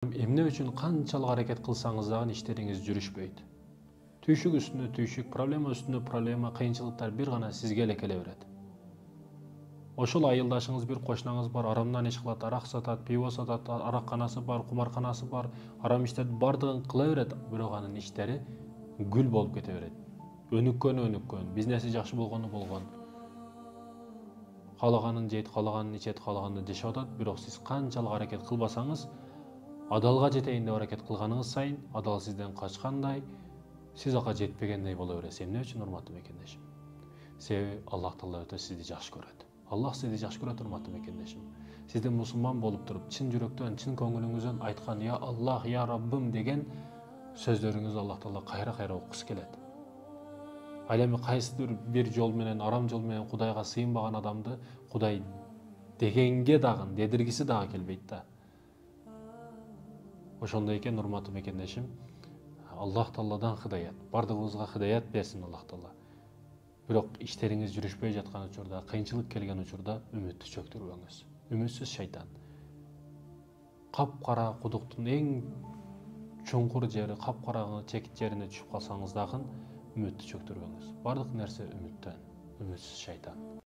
Эмне үчүн канчалык аракет кылсаңыз дагы иштериңиз жүрүшпөйт. Түйшүк үстүнө түйшүк, проблема үстүнө проблема, кыйынчылыктар бир гана сизге эле келе берет. Ошол айылдашыңыз бир кошунаңыз бар, арамдан иш кылат, арак сатат, пиво сатат, аракканасы бар, кумарканасы бар, арам иштерди бардыгын кыла берет, бирок анын иштери гүл болуп кете берет. Өнүккөн, бизнеси жакшы болгону болгон. Каалаганын жейт, каалаганын ичет, каалаганын жашап атат, бирок сиз канчалык аракет кылбасаңыз, адалга жетейин деп аракет кылганыңыз сайын, адал сизден качкандай, сиз ага жетпегендей боло бересиз. Эмне үчүн, урматтуу мекендешим? Себеби Аллах Таала өтө сизди жакшы көрөт. Аллах сизди жакшы көрөт, урматтуу мекендешим. Сиздин мусулман болуп туруп, чын жүрөктөн, чын көңүлүңүздөн айткан «Я Аллах, я Раббым» деген сөздөрүңүздү Аллах Таала кайра окугусу келет. Ал эми кайсыдыр бир жол менен, арам жол менен Кудайга сыйынбаган адамды Кудай дегенге дагы, дедиргиси дагы келбейт да. Ошондой экен, урматтуу мекендешим, Аллах Тааладан хыдаят, бардыгыбызга хыдаят берсин Аллах Таала. Бирок иштериңиз жүрүшпөй жаткан учурда, кыйынчылык келген учурда үмүттү чөктүрбөңүз. Үмүтсүз шайтан. Капкара кудуктун эң чуңкур жери, капкара чекит жерине түшүп калсаңыз дагы үмүттү чөктүрбөңүз. Бардык нерсе үмүттөн, үмүтсүз шайтан.